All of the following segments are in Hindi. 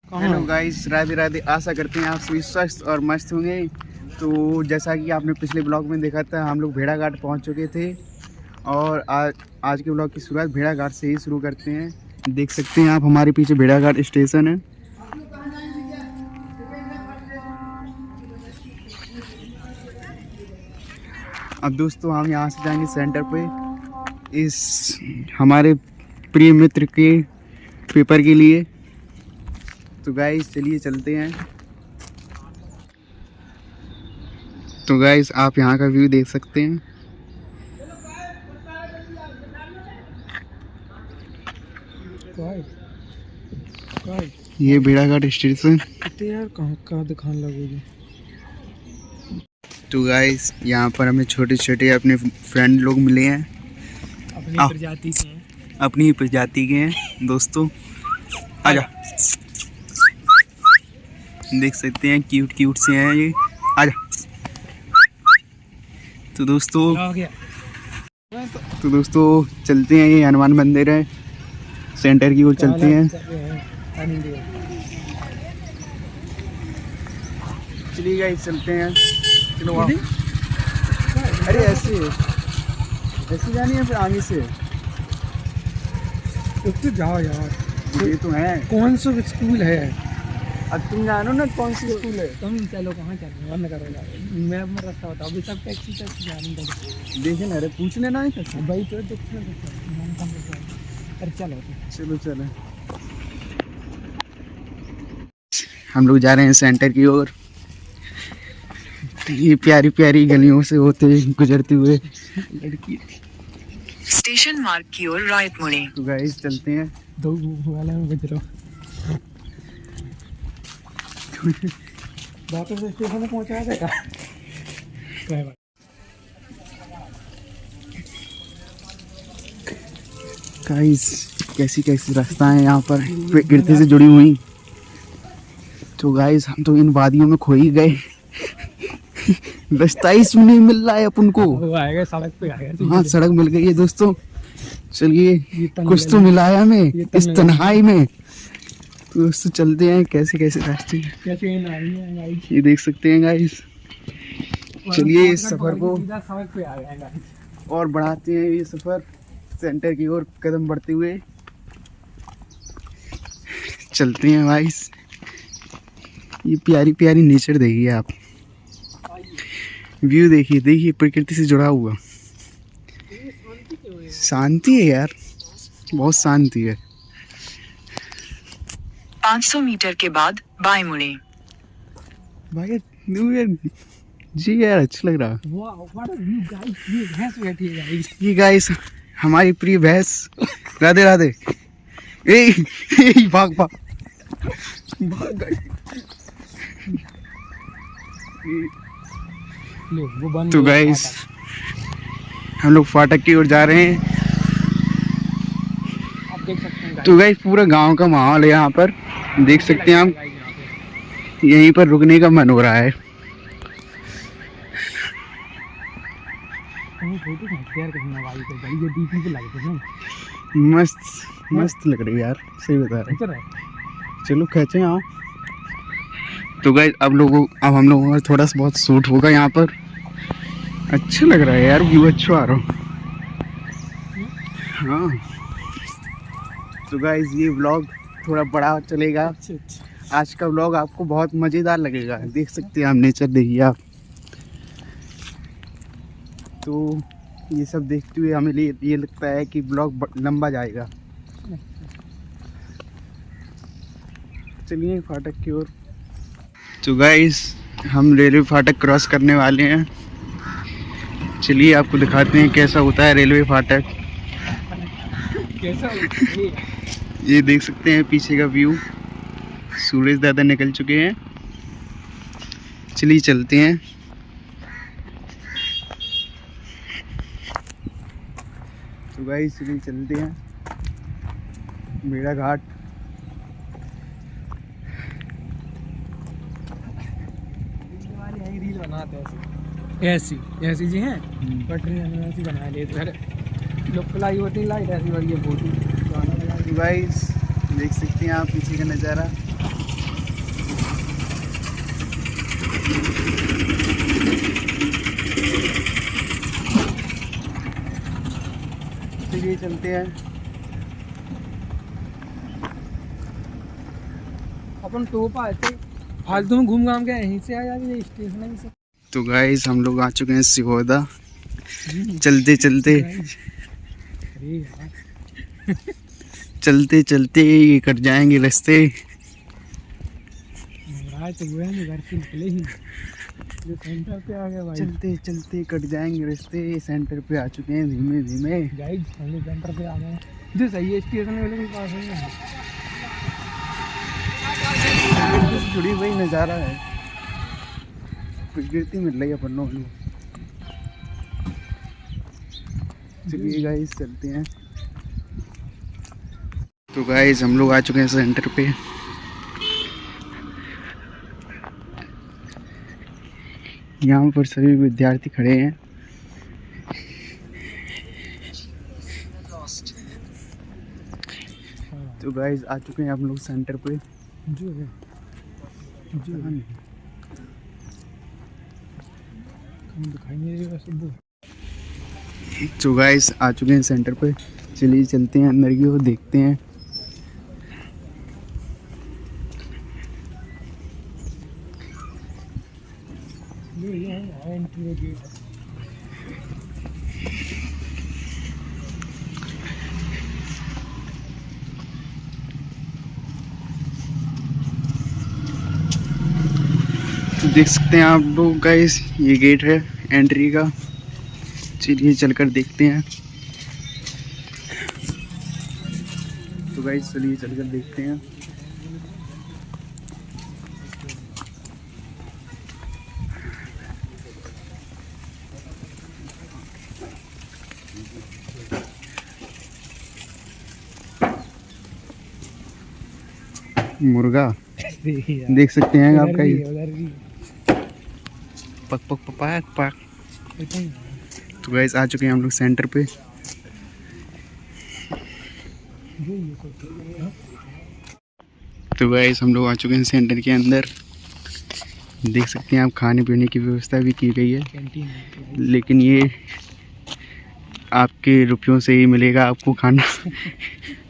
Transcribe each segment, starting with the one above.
Hello guys, Radhe Radhe. आशा करते हैं आप सभी स्वस्थ और मस्त होंगे। तो जैसा कि आपने पिछले ब्लॉग में देखा था, हम लोग भेड़ाघाट पहुंच चुके थे और आज के ब्लॉग की शुरुआत भेड़ाघाट से ही शुरू करते हैं। देख सकते हैं आप, हमारे पीछे भेड़ाघाट स्टेशन है। अब दोस्तों हम यहाँ से जाएंगे सेंटर पे इस हमारे प्रिय मित्र के पेपर के लिए। तो गाइस चलिए चलते हैं। तो गाइस आप यहाँ का व्यू देख सकते हैं। ये भेड़ाघाट स्टेशन। यार कहाँ दिखाने लगोगे। तो गाइस यहाँ पर हमें छोटे छोटे अपने फ्रेंड लोग मिले हैं, अपनी प्रजाति के हैं दोस्तों। आजा, देख सकते हैं क्यूट क्यूट से हैं ये। आजा। तो दोस्तों चलते हैं। ये हनुमान मंदिर है, सेंटर की ओर चलते हैं। चलिए गाइस चलते हैं। चलो आओ। अरे ऐसे जानी है, फिर आगे से तो जाओ यार। ये तो है। कौन सा स्कूल है? अब तुम जानो ना कौन सी स्कूल है। तुम चलो, कहाँ चलो, मन करो यार। मैं अपना रास्ता बताओ। अभी सब टैक्सी जा रही है। देखे ना, अरे पूछ लेना है कैसे भाई तो देखना। अरे चलो चलो हम लोग जा रहे हैं सेंटर की ओर। ये प्यारी प्यारी गलियों से होते गुजरते हुए लड़की। स्टेशन मार्ग की ओर राइट मुड़े। तो गाइस चलते हैं। दो वाला में बज रहा। वापस स्टेशन में पहुंचा देगा। गाइस कैसी कैसी रास्ता है यहाँ पर, प्रकृति से जुड़ी हुई। तो गाइस हम तो इन वादियों में खो ही गए। रास्ता ही नहीं मिल रहा है अपन को। वो आएगा, सड़क पे आएगा। हाँ सड़क मिल गई है दोस्तों। चलिए कुछ तो मिला है हमें इस तन्हाई में। तो दोस्तों चलते हैं। कैसे कैसे रास्ते ये देख सकते हैं गाइस। चलिए इस सफर को और बढ़ाते हैं। ये सफर सेंटर की ओर कदम बढ़ते हुए चलते हैं गाइस। ये प्यारी प्यारी नेचर देखिए आप, व्यू देखिए प्रकृति से जुड़ा हुआ। शांति है यार, बहुत शांति है। 500 मीटर के बाद बाएं मुड़े। भाई जी यार अच्छा लग रहा। ये गाइस हमारी प्रिय भैंस। राधे राधे। भाग भाग भाग। तो गाइस हम लोग फाटक की ओर जा रहे हैं। आप देख सकते हैं। तो गाइस पूरा गांव का माहौल है यहाँ पर, देख सकते हैं आप। यहीं पर रुकने का मन हो रहा है। मस्त लग रही है यार, सही बता रहे। चलो खींचे आओ। तो गाइस अब हम लोगों का थोड़ा सा बहुत शूट होगा यहाँ पर। अच्छा लग रहा है यार, व्यू अच्छा आ रहा। हाँ तो गाइस ये व्लॉग थोड़ा बड़ा चलेगा। आज का व्लॉग आपको बहुत मज़ेदार लगेगा। देख सकते हैं आप, नेचर देखिए आप। तो ये सब देखते हुए हमें ये लगता है कि व्लॉग लंबा जाएगा। चलिए फाटक की ओर। तो गाइस हम रेलवे फाटक क्रॉस करने वाले हैं। चलिए आपको दिखाते हैं कैसा होता है रेलवे फाटक। ये देख सकते हैं पीछे का व्यू। सूरज दादा निकल चुके हैं। चलिए चलते हैं। तो गाइस चलिए चलते हैं भेड़ाघाट। रील बनाते हैं ऐसी जी हैं पटरी ऐसी बना लेते हैं। लोग प्लाई होती लाइट ऐसी वाली है बहुत। गाइस देख सकते हैं आप पीछे का नज़ारा। चलिए चलते हैं। अपन टोपा आते फालतू में घूम घाम के यहीं से आ जाते स्टेशन है से। तो गाइस हम लोग आ चुके हैं सिहोदा। चलते चलते अरे यार चलते चलते ये कट जाएंगे रास्ते। रात हुए हैं घर से निकले ही जो सेंटर पे आ गए भाई। चलते चलते कट जाएंगे रास्ते। सेंटर पे आ चुके हैं धीमे धीमे। गाइस हम लोग सेंटर पे आ गए हैं जो सही है स्टेशन वाले के पास ही है। जुड़ी हुई नज़ारा है, प्रकृति मिल रही है अपन लोगों को। चलिए गाइस चलते हैं। तो गाइस हम लोग आ चुके हैं सेंटर पे। यहाँ पर सभी विद्यार्थी खड़े हैं। तो गाइस आ चुके हैं हम लोग सेंटर पे। जो है जो हम दिखाई नहीं दे रहा सब। तो गाइस आ चुके हैं सेंटर पे। चलिए चलते हैं अंदर की ओर, देखते हैं। ये है एंट्री गेट। तो देख सकते हैं आप लोग गाइस, ये गेट है एंट्री का। चलिए चलकर देखते हैं। तो गाइस चलिए चलकर देखते हैं। मुर्गा देख सकते हैं आपका ये पक पक पक पक पक। तो गाइस आ चुके हैं हम लोग सेंटर पे। तो गाइस हम लोग आ चुके हैं सेंटर के अंदर। देख सकते हैं आप खाने पीने की व्यवस्था भी की गई है, लेकिन ये आपके रुपयों से ही मिलेगा आपको खाना।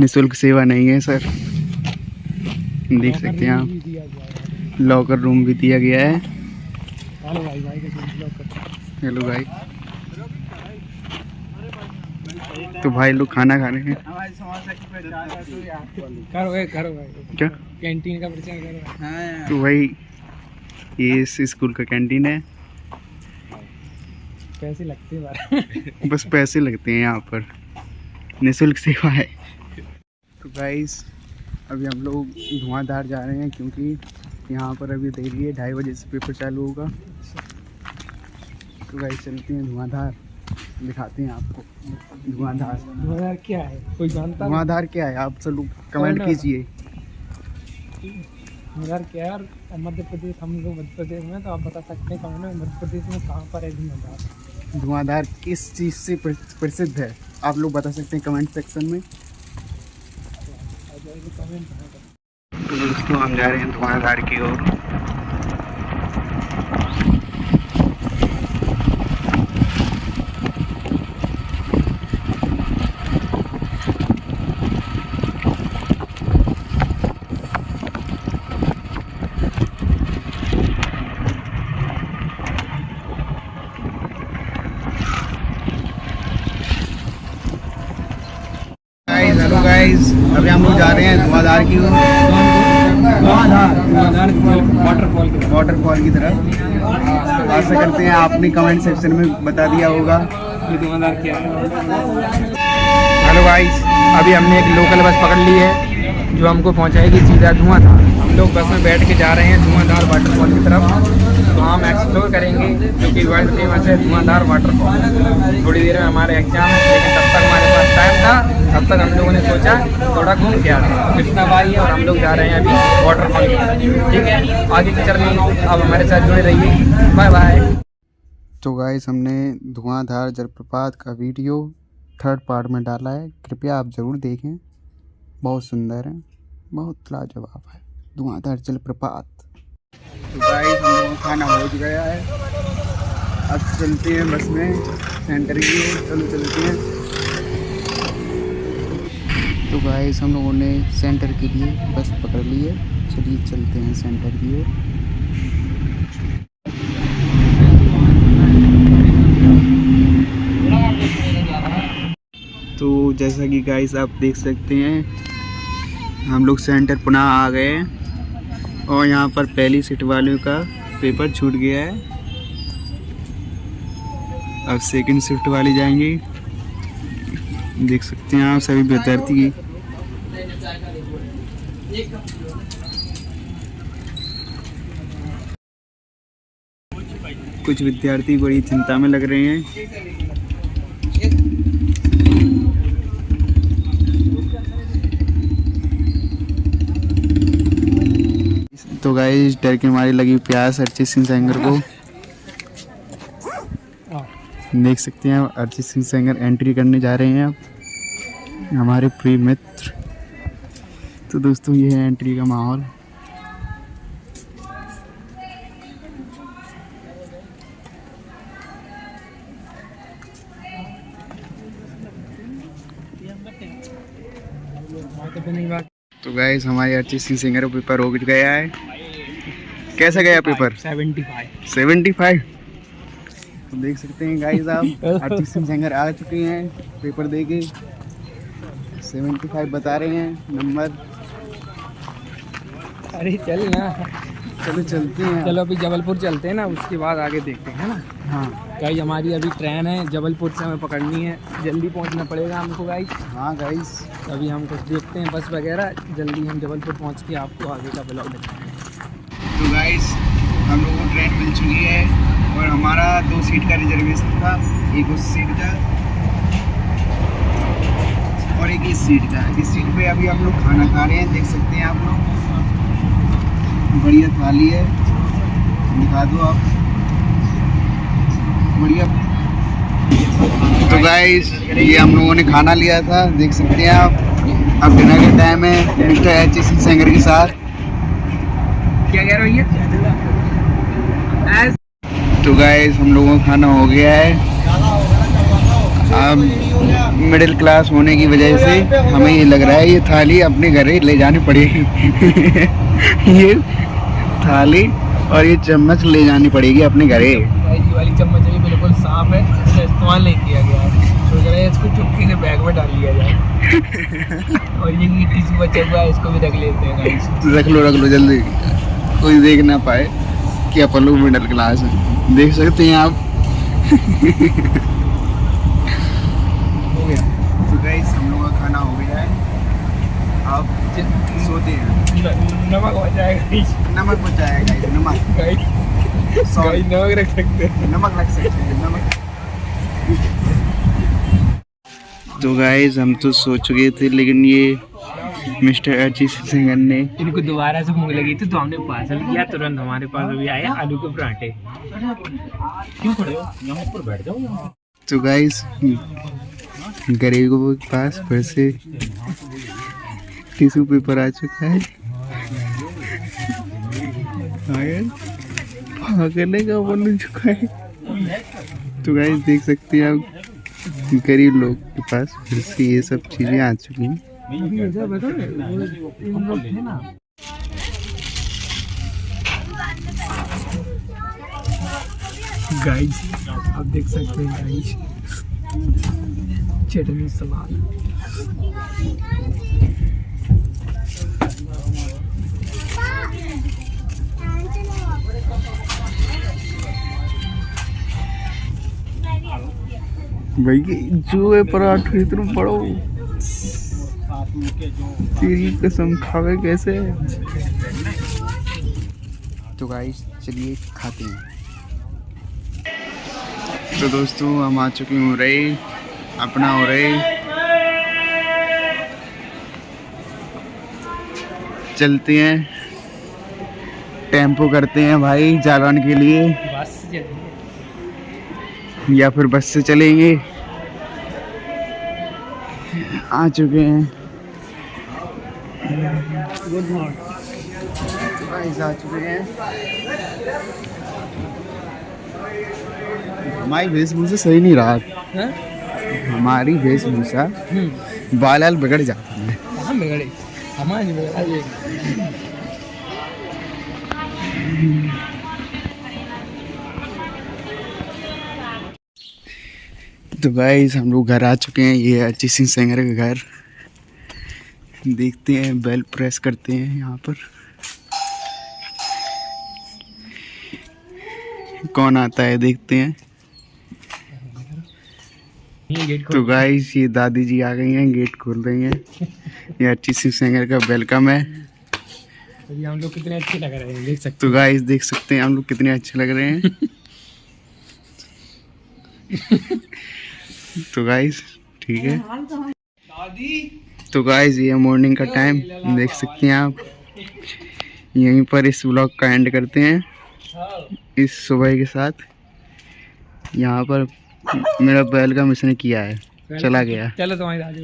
निःशुल्क सेवा नहीं है सर। देख सकते हैं आप, लॉकर रूम भी दिया गया है। हेलो भाई। तो भाई लोग खाना खा रहे हैं। करो भाई क्या कैंटीन का परिचय करो। तो भाई ये इस स्कूल का कैंटीन है। पैसे लगते हैं बस पैसे लगते हैं यहाँ पर, निःशुल्क सेवा है। तो गाइस अभी हम लोग धुआंधार जा रहे हैं, क्योंकि यहाँ पर अभी देरी है, 2:30 बजे से पेपर चालू होगा। तो गाइस चलते हैं धुआंधार, दिखाते हैं आपको धुआंधार क्या है। कोई जानता धुआंधार क्या है, आप सब लोग कमेंट कीजिए। धुआंधार क्या है। मध्य प्रदेश, हम लोग मध्य प्रदेश में, तो आप बता सकते हैं कमेंट में मध्य प्रदेश में कहाँ पर है धुआंधार। धुआंधार किस चीज़ से प्रसिद्ध है, आप लोग बता सकते हैं कमेंट सेक्शन में। तो दोस्तों हम जा रहे हैं धुआंधार की ओर। हेलो गाइस, अभी हम लोग जा रहे हैं धुआंधार की ओर। वाटरफॉल की तरफ। आशा करते हैं आपने कमेंट सेक्शन में बता दिया होगा धुआंधार क्या है। हेलो गाइस, अभी हमने एक लोकल बस पकड़ ली है जो हमको पहुंचाएगी सीधा धुआंधार। हम लोग बस में बैठ के जा रहे हैं धुआंधार वाटरफॉल की तरफ। तो हम एक्सप्लोर करेंगे जो कि वर्ल्ड फेमस है धुआंधार वाटरफॉल। थोड़ी देर में हमारे एग्जाम है, लेकिन तब तक हमारे पास टाइम था। तब तक हम लोगों ने सोचा थोड़ा घूम के आते हैं। कृष्णा भाई है और हम लोग जा रहे हैं अभी वाटरफॉल की तरफ। ठीक है, आगे की जर्नी अब हमारे साथ जुड़े रहिए। Bye bye. तो गाइस हमने धुआंधार जलप्रपात का वीडियो 3rd पार्ट में डाला है, कृपया आप ज़रूर देखें। बहुत सुंदर है, बहुत लाजवाब है धुआंधार जलप्रपात। तो गाइस हम लोगों का खाना हो गया है, अब चलते हैं बस में सेंटर की ओर। चलो चलते हैं। तो गाइस हम लोगों ने सेंटर के लिए बस पकड़ ली है, चलिए चलते हैं सेंटर की ओर। तो जैसा कि गाइस आप देख सकते हैं हम लोग सेंटर पुनः आ गए हैं और यहाँ पर पहली सीट वालों का पेपर छूट गया है। अब सेकंड शिफ्ट वाली जाएंगी, देख सकते हैं आप सभी विद्यार्थी। कुछ विद्यार्थी बड़ी चिंता में लग रहे हैं। तो गाइस डर के मारे लगी प्यास अरिजीत सिंह सेंगर को। देख सकते हैं अरिजीत सिंह सेंगर एंट्री करने जा रहे हैं अब, हमारे प्रिय मित्र। तो दोस्तों ये है एंट्री का माहौल। तो गाइस हमारे अरिजीत सिंह सेंगर का पेपर हो गया है। कैसा गया पेपर? 75। तो देख सकते हैं गाइस आप अरिजीत सिंह सेंगर आ चुके हैं पेपर देके। 75 बता रहे हैं नंबर। अरे चल ना, चलो चलते हैं। चलो अभी जबलपुर चलते हैं ना, उसके बाद आगे देखते हैं ना। हाँ गाइस हमारी अभी ट्रेन है जबलपुर से, हमें पकड़नी है, जल्दी पहुंचना पड़ेगा हमको गाइस। हाँ गाइस अभी हम कुछ देखते हैं बस वगैरह, जल्दी हम जबलपुर पहुंच के आपको आगे का ब्लॉग दिखाएंगे। तो गाइस हम लोगों को ट्रेन मिल चुकी है और हमारा 2 सीट का रिजर्वेशन था, एक उस सीट का और एक इस सीट का। इस सीट पे अभी हम लोग खाना खा रहे हैं, देख सकते हैं आप लोग। बढ़िया थाली है, दिखा दो आप। बढ़िया। तो गाइस ये हम लोगों ने खाना लिया था, देख सकते हैं आप। अब डिनर का टाइम है मिस्टर अरिजीत सिंह सेंगर के साथ। क्या कह रहे हो ये? तो गाइस हम लोगों का खाना हो गया है। अब मिडिल क्लास होने की वजह से हमें ये लग रहा है ये थाली अपने घर ही ले जानी पड़ेगी। ये थाली और ये चम्मच ले जानी पड़ेगी अपने घरे। ये वाली चम्मच भी बिल्कुल साफ है, इसका इस्तेमाल नहीं किया गया है। सोच रहे हैं इसको चुटकी से बैग में डाल लिया जाए। और ये टिश्यू बचा हुआ है, इसको भी रख लेते हैं गाइस। रख लो जल्दी, कोई देख ना पाए कि अपन लोग मिडिल क्लास हैं। देख सकते हैं आप। हो गया। तो गाइस हम लोगों का खाना हो गया है, अब सोते हैं। नमक हो जाएगा, नमक बचाएगा नमक। नमक रख सकते हैं, नमक रख सकते हैं नमक। तो गाइस हम तो सो चुके थे, लेकिन ये मिस्टर अरिजीत सिंह सेंगर ने इनको दोबारा से भूख लगी थी तो हमने पार्सल किया। तुरंत हमारे पास अभी आए आलू के पराठे। क्यों खड़े हो, यहाँ ऊपर बैठ जाओ। तो गाइस गरीबों के पास फिर से टिश्यू पेपर आ चुका है। पागल का बन चुका है। तो गाइस देख सकते हैं आप गरीब लोग के पास फिर से ये सब चीजें आ चुकी हैं। गाइस आप देख सकते हैं गाइस, चटनी सलाद। भाई जो है पराठे इतना बड़ो, तेरी कसम खावे कैसे। तो गाइस चलिए खाते हैं। तो दोस्तों हम आ चुके हो रहे अपना हो रहे, चलते हैं टेम्पो करते हैं भाई जालौन के लिए, बस या फिर बस से चलेंगे। आ चुके हैं। Good morning. गाइस आ चुके हैं। हमारी वेशभूषा सही नहीं रहा। हमारी वेशभूषा बाल बिगड़ जाते हैं। कहाँ बिगड़े? हमारे नहीं बिगड़ा। तो गाइस हम लोग घर आ चुके हैं। ये अरिजीत सिंह सेंगर का घर। देखते हैं, बेल प्रेस करते हैं यहाँ पर कौन आता है, देखते हैं। तो गाइस ये दादी जी आ गई हैं, गेट खोल रही हैं। ये अरिजीत सिंह सेंगर का वेलकम है। तो हम लोग कितने अच्छे लग रहे हैं, देख सकते तो गाइस देख सकते हैं हम लोग कितने अच्छे लग रहे हैं। तो गाइस ठीक है। तो गाइस ये मॉर्निंग का टाइम देख सकते हैं आप। यहीं पर इस व्लॉग का एंड करते हैं इस सुबह के साथ। यहाँ पर मेरा बैल का मिशन किया है, चला गया। चलो तुम्हारी दादी